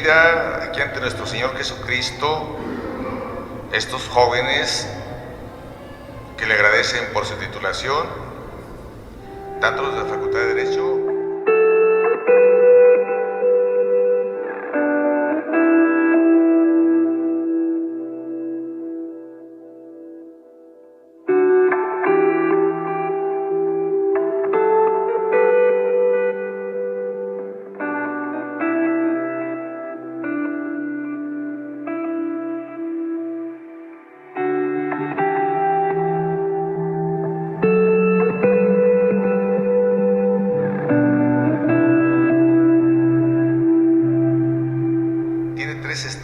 vida aquí ante nuestro Señor Jesucristo estos jóvenes que le agradecen por su titulación, tanto los de la Facultad de Derecho.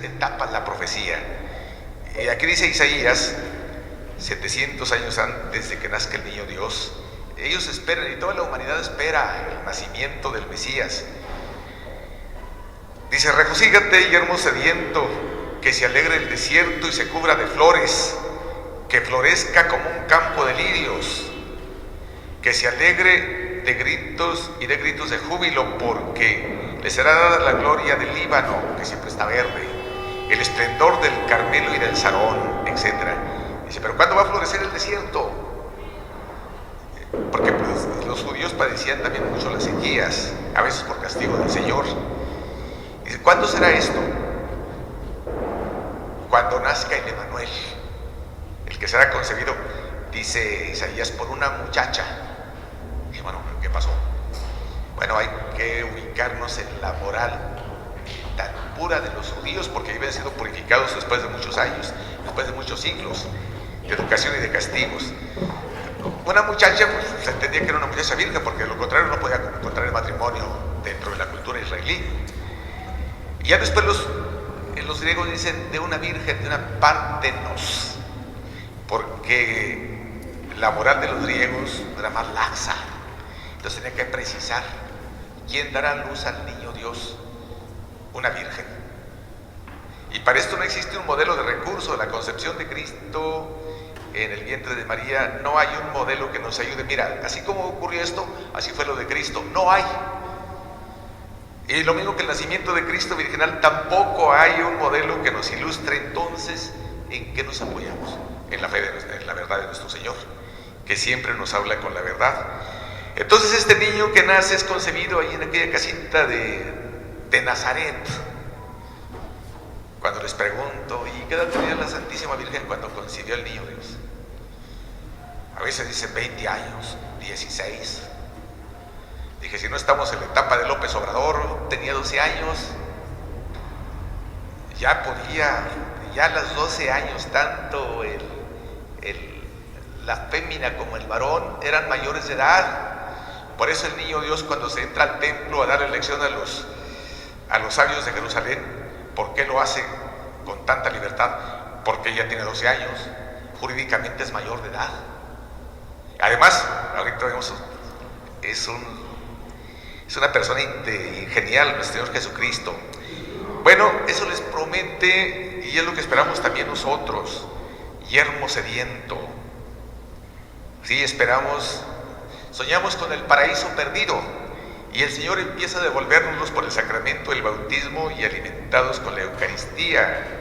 Etapas la profecía. Aquí dice Isaías, 700 años antes de que nazca el niño Dios, ellos esperan, y toda la humanidad espera el nacimiento del Mesías. Dice: regocígate, yermo sediento, que se alegre el desierto y se cubra de flores, que florezca como un campo de lirios, que se alegre de gritos y de gritos de júbilo, porque le será dada la gloria del Líbano, que siempre está verde, el esplendor del Carmelo y del Sarón, etc. Dice: pero ¿cuándo va a florecer el desierto? Porque pues, los judíos padecían también mucho las sequías, a veces por castigo del Señor. Dice: ¿cuándo será esto? Cuando nazca el Emanuel, el que será concebido, dice Isaías, por una muchacha. Y bueno, ¿qué pasó? Bueno, hay que ubicarnos en la moral tan pura de los judíos, porque habían sido purificados después de muchos años, después de muchos siglos de educación y de castigos. Una muchacha, pues se entendía que era una muchacha virgen, porque de lo contrario no podía contraer matrimonio dentro de la cultura israelí. Y ya después los griegos dicen de una virgen, de una partenos, porque la moral de los griegos era más laxa. Entonces tenía que precisar: ¿quién dará luz al niño Dios? Una virgen. Y para esto no existe un modelo de recurso. La concepción de Cristo en el vientre de María, no hay un modelo que nos ayude. Mira, así como ocurrió esto, así fue lo de Cristo. No hay. Y lo mismo que el nacimiento de Cristo virginal, tampoco hay un modelo que nos ilustre. Entonces, ¿en qué nos apoyamos? En la fe, en la verdad de nuestro Señor, que siempre nos habla con la verdad. Entonces este niño que nace es concebido ahí en aquella casita de Nazaret. Cuando les pregunto: ¿y qué edad tenía la Santísima Virgen cuando concibió al niño Dios? A veces dicen 20 años, 16. Dije: si no estamos en la etapa de López Obrador, tenía 12 años. Ya podía, ya a los 12 años, tanto la fémina como el varón eran mayores de edad. Por eso el niño Dios, cuando se entra al templo a darle lección a los sabios de Jerusalén, ¿por qué lo hace con tanta libertad? Porque ella tiene 12 años, jurídicamente es mayor de edad. Además, ahorita vemos, es una persona genial, nuestro Señor Jesucristo. Bueno, eso les promete, y es lo que esperamos también nosotros: yermo sediento. Sí, esperamos, soñamos con el paraíso perdido, y el Señor empieza a devolvernos por el sacramento del bautismo y alimentados con la Eucaristía.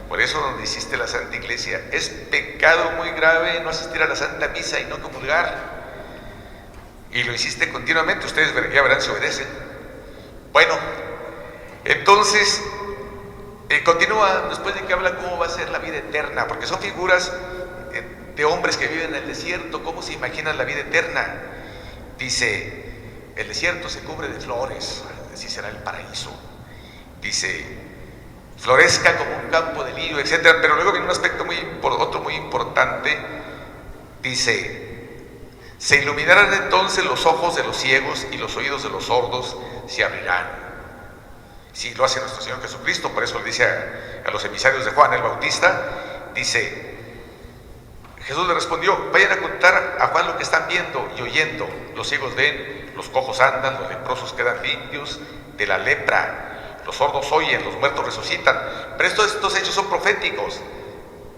Por eso nos hiciste la Santa Iglesia: es pecado muy grave no asistir a la Santa Misa y no comulgar. Y lo hiciste continuamente, ustedes ya verán si obedecen. Bueno, entonces continúa después de que habla cómo va a ser la vida eterna, porque son figuras de hombres que viven en el desierto. ¿Cómo se imaginan la vida eterna? Dice: el desierto se cubre de flores, así será el paraíso. Dice: florezca como un campo de lirio, etc. Pero luego viene un aspecto otro muy importante. Dice: se iluminarán entonces los ojos de los ciegos y los oídos de los sordos se abrirán. Sí, lo hace nuestro Señor Jesucristo. Por eso le dice a los emisarios de Juan el Bautista, dice: Jesús le respondió: vayan a contar a Juan lo que están viendo y oyendo. Los ciegos ven, los cojos andan, los leprosos quedan limpios de la lepra, los sordos oyen, los muertos resucitan. Pero estos hechos son proféticos.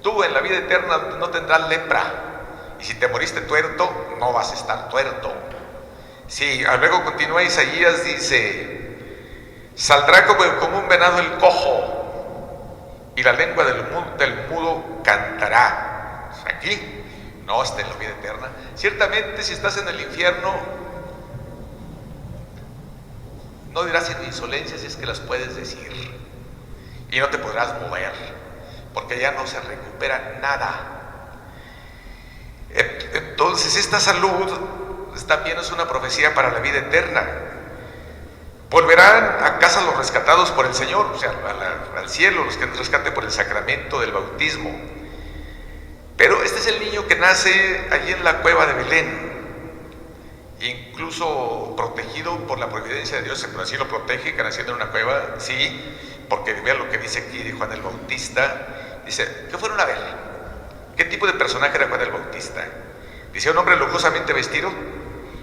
Tú en la vida eterna no tendrás lepra, y si te moriste tuerto, no vas a estar tuerto. Sí, luego continúa Isaías, dice: Saldrá como un venado el cojo, y la lengua del mudo cantará. Aquí no está en la vida eterna. Ciertamente, si estás en el infierno, no dirás insolencias si es que las puedes decir, y no te podrás mover, porque ya no se recupera nada. Entonces, esta salud también es una profecía para la vida eterna. Volverán a casa los rescatados por el Señor, o sea, al cielo, los que nos rescaten por el sacramento del bautismo. Pero este es el niño que nace allí en la cueva de Belén, incluso protegido por la providencia de Dios, pero así lo protege, que naciendo en una cueva, sí, porque vean lo que dice aquí de Juan el Bautista. Dice, ¿qué fueron a ver? ¿Qué tipo de personaje era Juan el Bautista? Dice, ¿un hombre lujosamente vestido?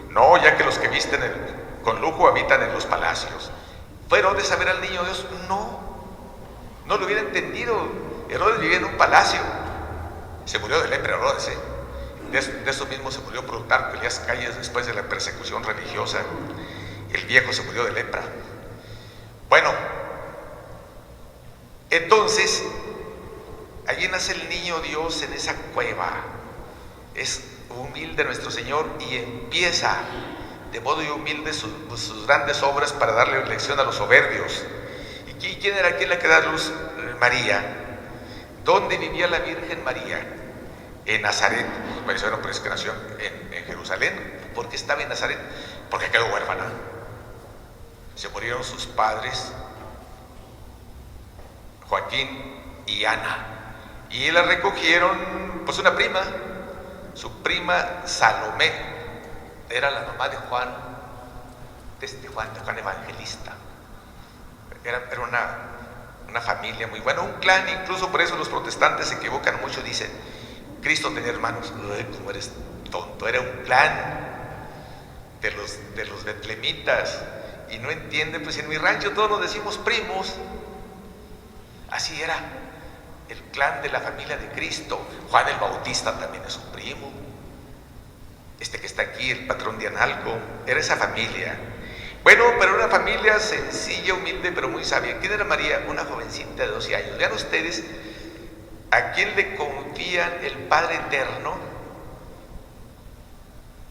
No, ya que los que visten con lujo habitan en los palacios. ¿Fue Herodes a ver al niño Dios? No lo hubiera entendido. Herodes vivía en un palacio. Se murió de lepra Herodes, ¿eh? De eso mismo se murió Plutarco Elías Calles después de la persecución religiosa. El viejo se murió de lepra. Bueno, entonces, allí nace el niño Dios en esa cueva. Es humilde nuestro Señor y empieza de modo humilde sus grandes obras para darle lección a los soberbios. ¿Y quién era quien le queda luz? María. ¿Dónde vivía la Virgen María? En Nazaret. Bueno, por eso que nació en Jerusalén. ¿Por qué estaba en Nazaret? Porque quedó huérfana. Se murieron sus padres, Joaquín y Ana, y la recogieron pues una prima, su prima Salomé, era la mamá de Juan Evangelista. Era una familia muy buena, un clan. Incluso por eso los protestantes se equivocan mucho, dicen Cristo tenía hermanos. Uy, cómo eres tonto, era un clan de los betlemitas, y no entiende, pues en mi rancho todos nos decimos primos. Así era el clan de la familia de Cristo. Juan el Bautista también es un primo. Este que está aquí, el patrón de Analco, era esa familia. Bueno, pero una familia sencilla, humilde, pero muy sabia. ¿Quién era María? Una jovencita de 12 años. Vean ustedes a quién le confían el Padre Eterno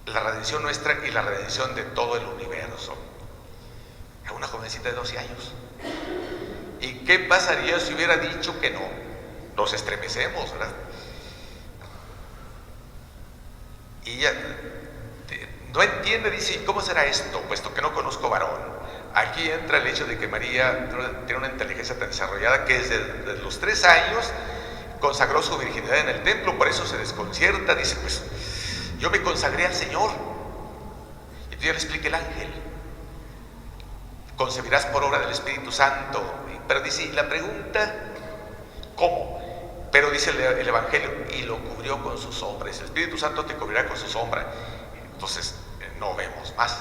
la redención nuestra y la redención de todo el universo. A una jovencita de 12 años. ¿Y qué pasaría si hubiera dicho que no? Nos estremecemos, ¿verdad? Y ella no entiende, dice, ¿cómo será esto? Puesto que no conozco varón. Aquí entra el hecho de que María tiene una inteligencia tan desarrollada que desde los 3 años consagró su virginidad en el templo. Por eso se desconcierta, dice, pues yo me consagré al Señor. Y entonces ya le explica el ángel, concebirás por obra del Espíritu Santo. Pero dice, y la pregunta, ¿cómo? Pero dice el Evangelio, y lo cubrió con su sombra. El Espíritu Santo te cubrirá con su sombra. Entonces no vemos más.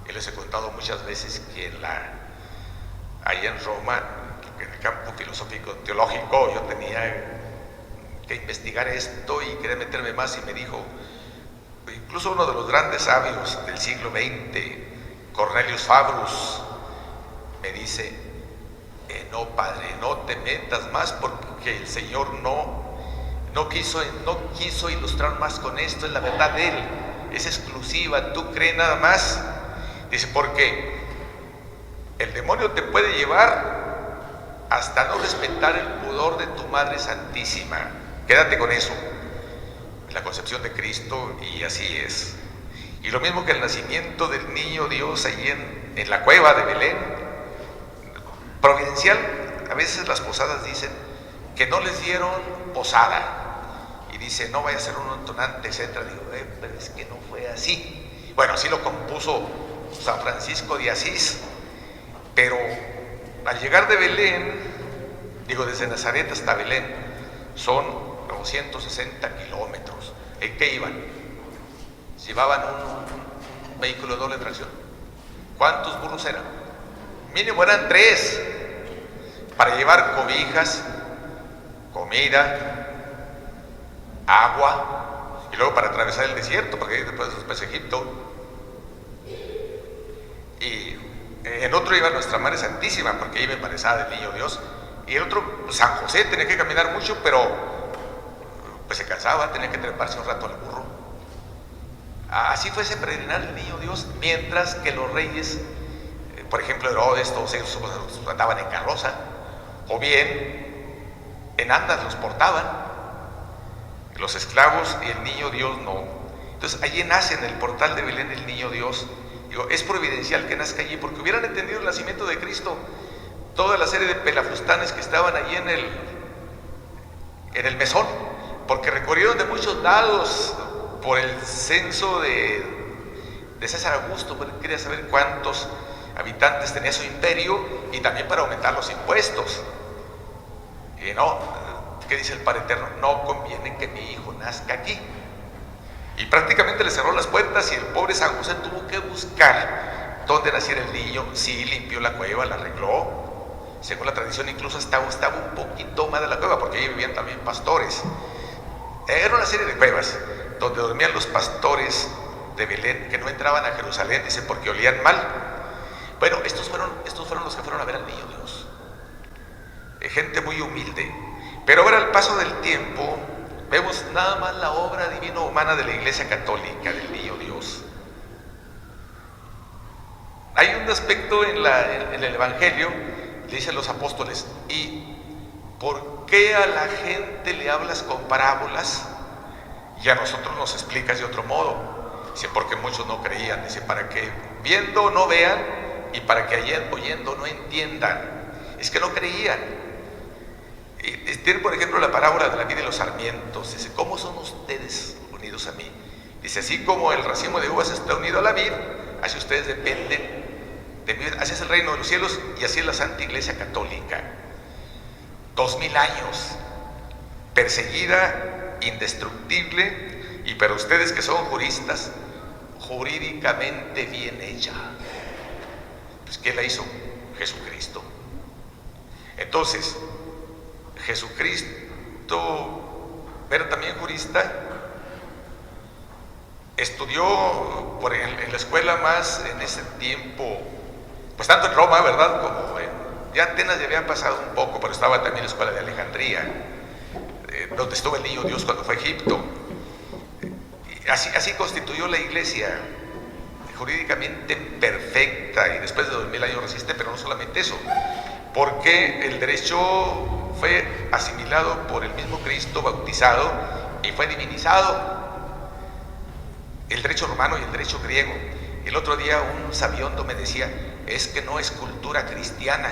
Yo les he contado muchas veces que allá en Roma, en el campo filosófico teológico, yo tenía que investigar esto y quería meterme más, y me dijo, incluso uno de los grandes sabios del siglo XX, Cornelius Fabrus, me dice, no, padre, no te metas más, porque el Señor no quiso ilustrar más con esto, es la verdad de Él, es exclusiva, tú crees nada más. Dice, porque el demonio te puede llevar hasta no respetar el pudor de tu Madre Santísima. Quédate con eso, la concepción de Cristo, y así es. Y lo mismo que el nacimiento del niño Dios allí en la cueva de Belén, providencial. A veces las posadas dicen que no les dieron posada, y dice, no vaya a ser un entonante, etcétera. Digo, pero es que no fue así. Bueno, así lo compuso San Francisco de Asís, pero al llegar de Belén, desde Nazaret hasta Belén, son 260 kilómetros. ¿En qué iban? Llevaban un vehículo de doble tracción. ¿Cuántos burros eran? Mínimo eran 3, para llevar cobijas, comida, agua, y luego para atravesar el desierto, porque después Egipto. Y En otro iba Nuestra Madre Santísima, porque iba embarazada del Niño Dios. Y el otro, San José, tenía que caminar mucho, pero pues se cansaba, tenía que treparse un rato al burro. Así fue ese peregrinar del Niño Dios, mientras que los reyes, por ejemplo Herodes, todos ellos andaban en carroza, o bien en andas los portaban, los esclavos, y el Niño Dios no. Entonces allí nace en el portal de Belén el Niño Dios. Digo, es providencial que nazca allí, porque hubieran entendido el nacimiento de Cristo toda la serie de pelafustanes que estaban allí en el mesón, porque recorrieron de muchos lados por el censo de César Augusto, porque quería saber cuántos habitantes tenía su imperio, y también para aumentar los impuestos. Y no, ¿qué dice el Padre Eterno? No conviene que mi hijo nazca aquí. Y prácticamente le cerró las puertas, y el pobre San José tuvo que buscar dónde naciera el niño. Sí, limpió la cueva, la arregló. Según la tradición, incluso estaba un poquito más de la cueva, porque allí vivían también pastores. Era una serie de cuevas donde dormían los pastores de Belén, que no entraban a Jerusalén, dice, porque olían mal. Bueno, estos fueron los que fueron a ver al Niño Dios. Gente muy humilde. Pero ahora, al paso del tiempo, vemos nada más la obra divino-humana de la Iglesia Católica, del Niño Dios. Hay un aspecto en el Evangelio, le dicen los apóstoles: ¿y por qué a la gente le hablas con parábolas y a nosotros nos explicas de otro modo? Dice, porque muchos no creían. Dice, para que viendo no vean, y para que oyendo no entiendan. Es que no creían. Tiene, por ejemplo, la parábola de la vid y los sarmientos. Dice, ¿cómo son ustedes unidos a mí? Dice, así como el racimo de uvas está unido a la vid, así ustedes dependen de mí. Así es el reino de los cielos, y así es la Santa Iglesia Católica. 2000 años, perseguida, indestructible, y para ustedes que son juristas, jurídicamente bien hecha. Pues ¿qué la hizo? Jesucristo. Entonces, Jesucristo era también jurista, estudió en la escuela más en ese tiempo, pues tanto en Roma, ¿verdad?, como ya Atenas ya había pasado un poco, pero estaba también la escuela de Alejandría, donde estuvo el Niño Dios cuando fue a Egipto. Así constituyó la iglesia, jurídicamente perfecta, y después de 2000 años resiste. Pero no solamente eso, porque el derecho fue asimilado por el mismo Cristo bautizado y fue divinizado. El derecho romano y el derecho griego. El otro día un sabiondo me decía, es que no es cultura cristiana,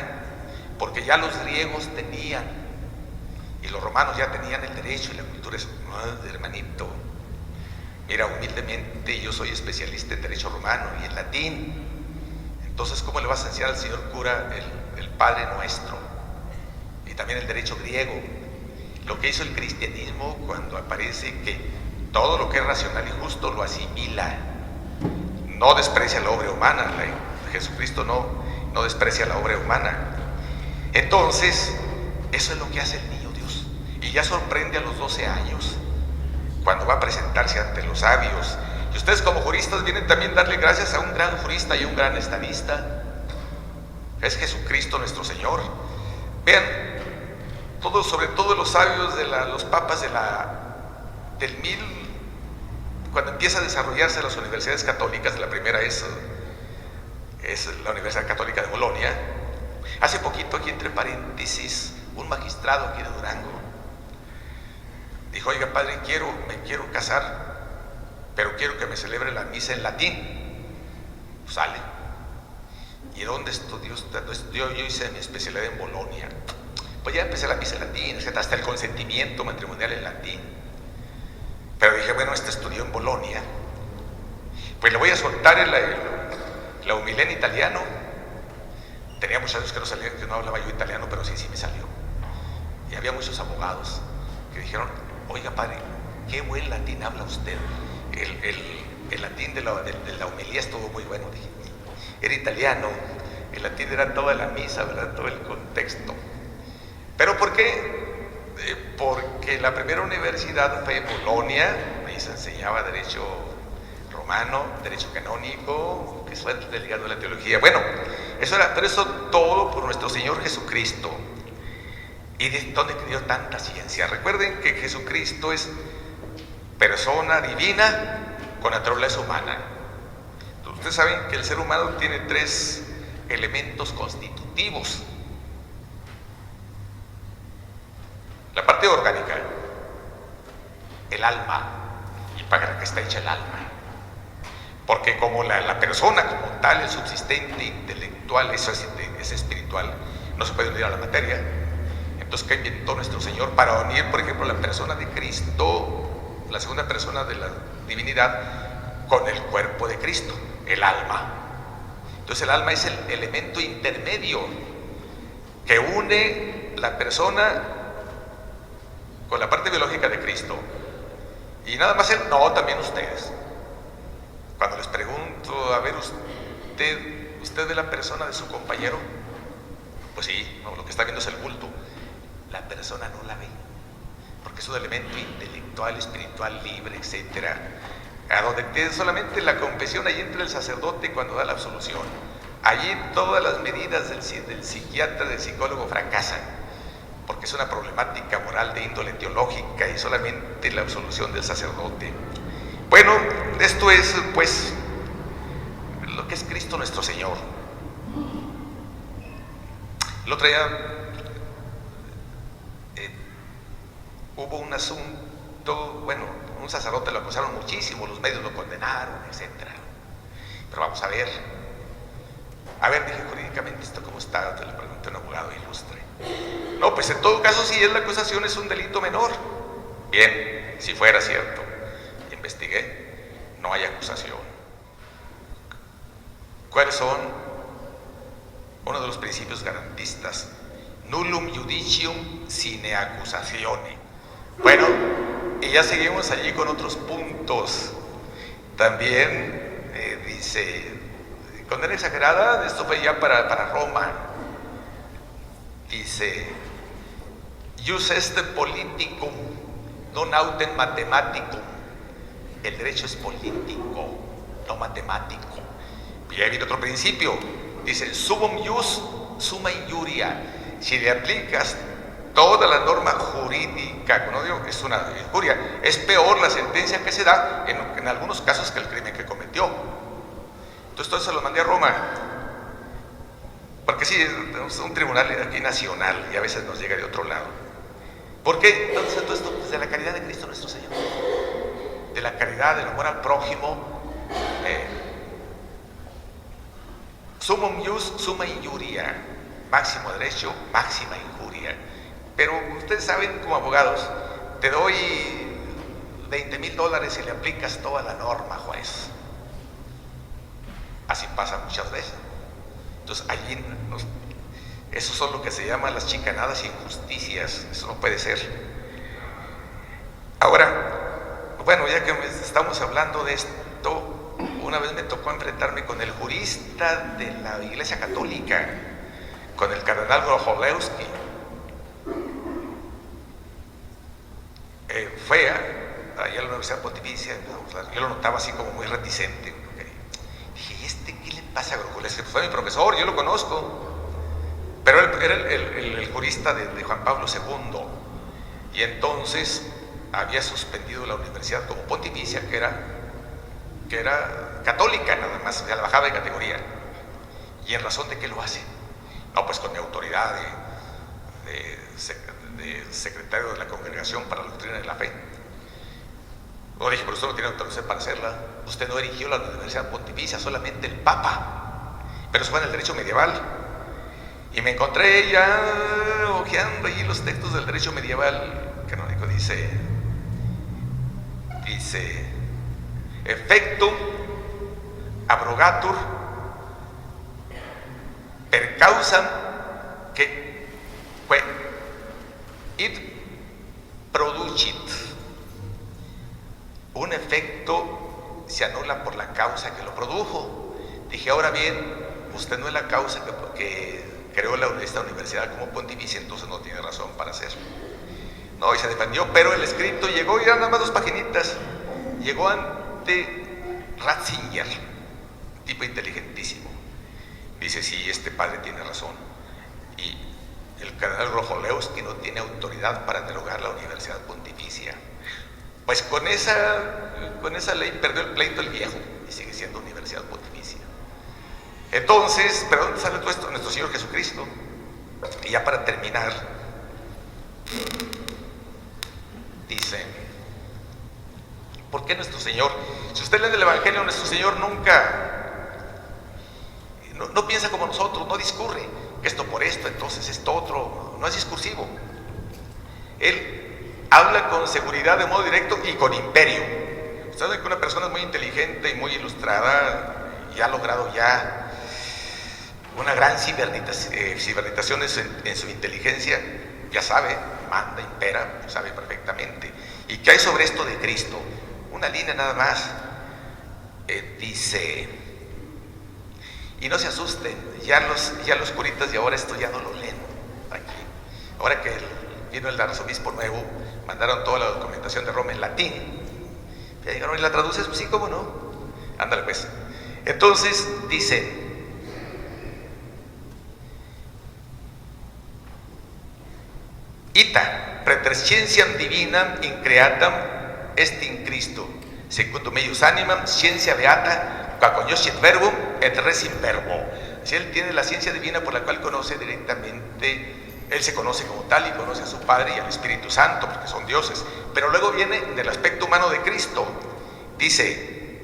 porque ya los griegos tenían, y los romanos ya tenían el derecho y la cultura. No, hermanito, mira, humildemente yo soy especialista en derecho romano y en latín. Entonces, ¿cómo le vas a enseñar al señor cura el Padre Nuestro? Y también el derecho griego. Lo que hizo el cristianismo cuando aparece que todo lo que es racional y justo lo asimila, no desprecia la obra humana. Jesucristo no desprecia la obra humana. Entonces, eso es lo que hace el Niño Dios. Y ya sorprende a los 12 años, cuando va a presentarse ante los sabios. Y ustedes como juristas vienen también a darle gracias a un gran jurista y un gran estadista. Es Jesucristo nuestro Señor. Vean, sobre todo los sabios los papas del 1000, cuando empieza a desarrollarse las universidades católicas. La primera es la Universidad Católica de Bolonia. Hace poquito, aquí entre paréntesis, un magistrado aquí de Durango dijo, oiga padre, me quiero casar, pero quiero que me celebre la misa en latín. Pues sale. ¿Y dónde estudió usted? Yo hice mi especialidad en Bolonia. Pues ya empecé la misa en latín, hasta el consentimiento matrimonial en latín. Pero dije, bueno, estudió en Bolonia, pues le voy a soltar la humilía en italiano. Tenía muchos años que no hablaba yo italiano, pero sí me salió. Y había muchos abogados que dijeron, oiga padre, qué buen latín habla usted. El latín de la homilía estuvo muy bueno. Dije, era italiano, el latín era toda la misa, ¿verdad?, todo el contexto. ¿Pero por qué? Porque la primera universidad fue Bolonia, ahí se enseñaba derecho romano, derecho canónico, que es ligado a la teología. Bueno, pero eso todo por nuestro Señor Jesucristo. ¿Y de dónde dio tanta ciencia? Recuerden que Jesucristo es persona divina con naturaleza humana. Ustedes saben que el ser humano tiene 3 elementos constitutivos. La parte orgánica, el alma, y para qué está hecha el alma. Porque como la persona como tal, el subsistente intelectual, eso es espiritual, no se puede unir a la materia. Entonces, ¿qué inventó nuestro Señor para unir, por ejemplo, la persona de Cristo, la segunda persona de la divinidad, con el cuerpo de Cristo, el alma? Entonces el alma es el elemento intermedio que une la persona con la parte biológica de Cristo. Y nada más él, no, también ustedes. Cuando les pregunto, a ver, ¿usted ve la persona de su compañero? Pues sí, no, lo que está viendo es el bulto. La persona no la ve, porque es un elemento intelectual, espiritual, libre, etcétera. A donde tiene solamente la confesión, ahí entra el sacerdote cuando da la absolución. Allí todas las medidas del psiquiatra, del psicólogo fracasan, porque es una problemática moral de índole teológica y solamente la absolución del sacerdote. Bueno, esto es pues lo que es Cristo nuestro Señor. El otro día hubo un asunto, bueno, un sacerdote lo acusaron muchísimo, los medios lo condenaron, etcétera. Pero vamos a ver, dije jurídicamente esto cómo está, te le pregunté a un abogado ilustre. No, pues en todo caso, si es la acusación, es un delito menor. Bien, si fuera cierto, investigué, no hay acusación. ¿Cuáles son? Uno de los principios garantistas: nullum judicium sine accusatione. Bueno, y ya seguimos allí con otros puntos. También dice, condena exagerada, esto fue ya para Roma. Dice, jus est politicum, non autem mathematicum. El derecho es político, no matemático. Y ahí viene otro principio. Dice, sumum ius, summa injuria. Si le aplicas toda la norma jurídica, no digo, es una injuria, es peor la sentencia que se da en algunos casos que el crimen que cometió. Entonces todo eso lo mandé a Roma, porque sí, tenemos un tribunal aquí nacional y a veces nos llega de otro lado. ¿Por qué? Entonces todo esto pues, de la caridad de Cristo nuestro Señor, de la caridad, del amor al prójimo. Sumum ius, summa injuria. Máximo derecho, máxima injuria. Pero ustedes saben, como abogados, te doy $20,000 y le aplicas toda la norma, juez. Así pasa muchas veces. Entonces allí eso son lo que se llama las chicanadas e injusticias. Eso no puede ser. Ahora, bueno, ya que estamos hablando de esto, una vez me tocó enfrentarme con el jurista de la Iglesia Católica, con el cardenal Grocholewski. Fue allá a la Universidad Pontificia, yo lo notaba así como muy reticente. Dije, ¿qué le pasa a Grocholewski? Pues fue mi profesor, yo lo conozco. Pero él era el jurista de Juan Pablo II. Y entonces había suspendido la universidad como pontificia, que era católica nada más, o sea, la bajaba de categoría. ¿Y en razón de qué lo hace? No, pues con mi autoridad de secretario de la Congregación para la Doctrina de la Fe. No, dije, pero usted no tiene autorización para hacerla. Usted no erigió la Universidad Pontificia, solamente el Papa. Pero eso fue en el derecho medieval. Y me encontré ya hojeando allí los textos del derecho medieval canónico. Dice, effectum abrogatur per causam que id producit. Un efecto se anula por la causa que lo produjo. Dije, ahora bien, usted no es la causa que creó esta universidad como pontificia, entonces no tiene razón para hacerlo. No, y se defendió, pero el escrito llegó, y eran nada más 2 paginitas. Llegó ante Ratzinger, tipo inteligentísimo. dice, sí, este padre tiene razón. Y el cardenal Grocholewski no tiene autoridad para derogar la Universidad Pontificia. Pues con esa ley perdió el pleito el viejo y sigue siendo Universidad Pontificia. Entonces, ¿pero dónde sale todo esto? Nuestro Señor Jesucristo. Y ya para terminar, dice, ¿por qué nuestro Señor? Si usted lee el Evangelio, nuestro Señor nunca, no piensa como nosotros, no discurre, que esto por esto, entonces esto otro, no es discursivo. Él habla con seguridad, de modo directo y con imperio. Usted sabe que una persona es muy inteligente y muy ilustrada y ha logrado ya una gran cibernetización en su inteligencia, ya sabe, manda, impera, sabe perfectamente. ¿Y qué hay sobre esto de Cristo? Una línea nada más. Dice, y no se asusten, ya los curitas de ahora esto ya no lo leen. Aquí. Ahora que vino el arzobispo nuevo, mandaron toda la documentación de Roma en latín. Ya llegaron y la traduces, pues sí, ¿cómo no? Ándale pues. Entonces dice, ita praeterscientiam divinam in creatam est in Christo, secundum eius animam scientia beata, qua cognoscit verbum et res in verbo. Si él tiene la ciencia divina por la cual conoce directamente, él se conoce como tal y conoce a su Padre y al Espíritu Santo, porque son dioses. Pero luego viene del aspecto humano de Cristo. Dice,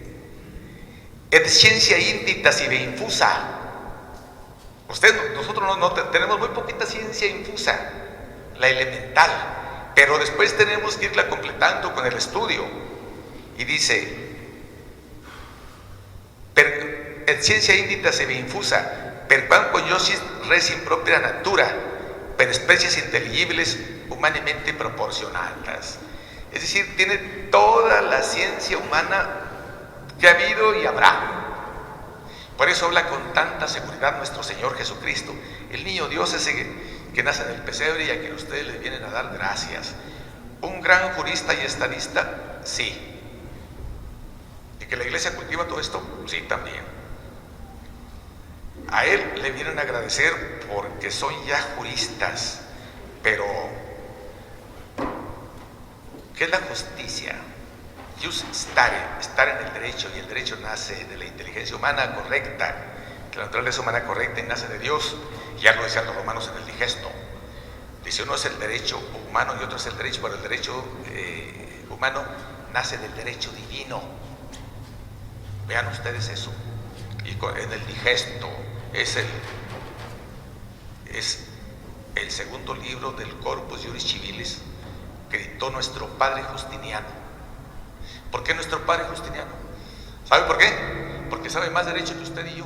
et scientia indita sive infusa. Nosotros no tenemos muy poquita ciencia infusa, la elemental, pero después tenemos que irla completando con el estudio. Y dice, et scientia indita sive infusa, per quam cognoscit res in propria natura, per especies inteligibles humanamente proporcionadas. Es decir, tiene toda la ciencia humana que ha habido y habrá. Por eso habla con tanta seguridad nuestro Señor Jesucristo, el niño Dios ese que nace en el pesebre y a quien ustedes le vienen a dar gracias. Un gran jurista y estadista, sí. ¿Y que la iglesia cultiva todo esto? Sí, también. A él le vienen a agradecer porque son ya juristas, pero ¿qué es la justicia? Jus stare, estar en el derecho, y el derecho nace de la inteligencia humana correcta, que la naturaleza humana correcta y nace de Dios. Ya lo decían los romanos en el digesto. Dice, uno es el derecho humano y otro es el derecho, pero el derecho humano nace del derecho divino. Vean ustedes eso. Y en el digesto es el segundo libro del Corpus Juris Civilis que dictó nuestro padre Justiniano. ¿Por qué nuestro padre Justiniano? ¿Sabe por qué? Porque sabe más derecho que usted y yo.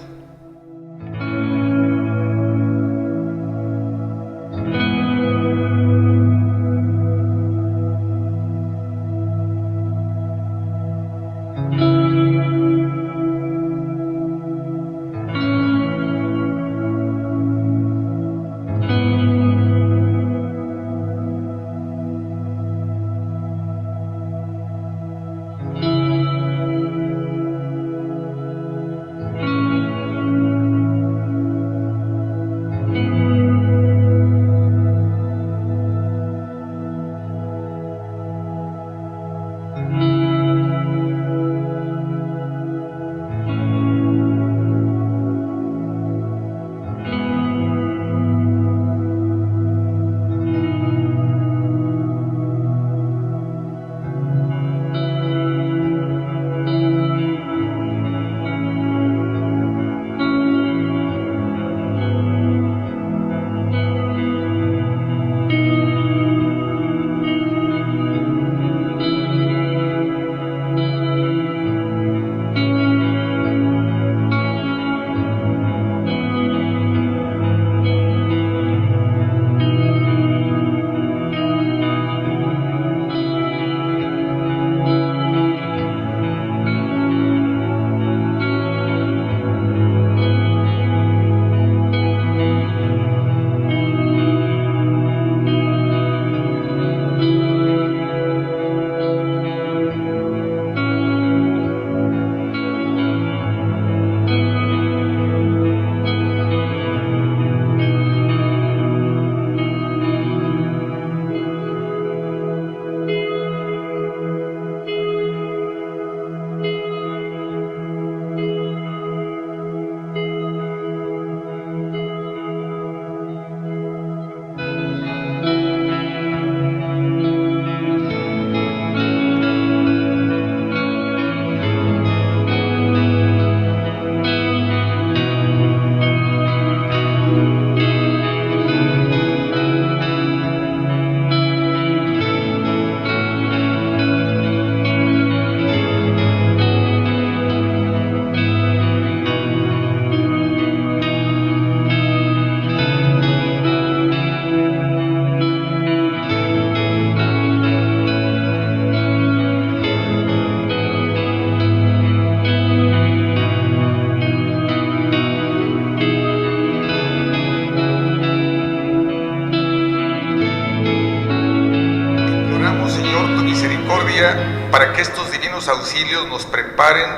que estos divinos auxilios nos preparen,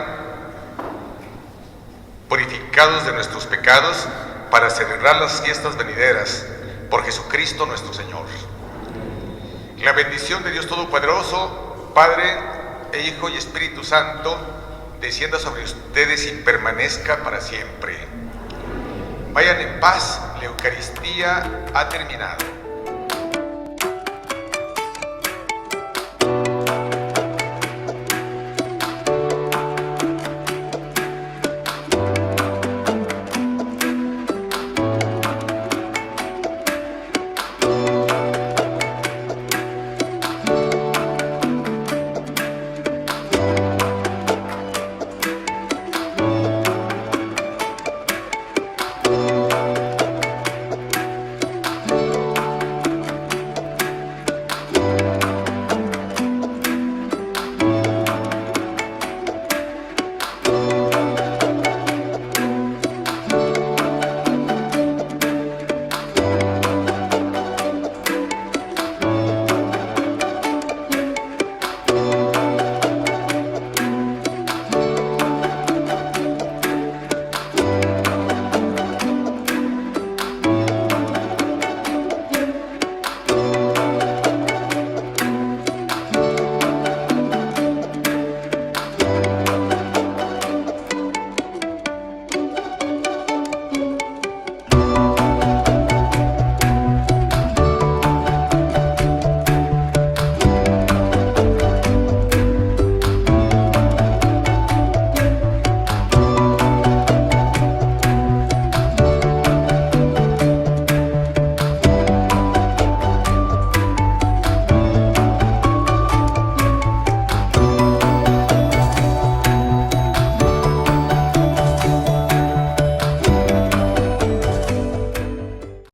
purificados de nuestros pecados, para celebrar las fiestas venideras, por Jesucristo nuestro Señor. La bendición de Dios Todopoderoso, Padre e Hijo y Espíritu Santo, descienda sobre ustedes y permanezca para siempre. Vayan en paz, la Eucaristía ha terminado.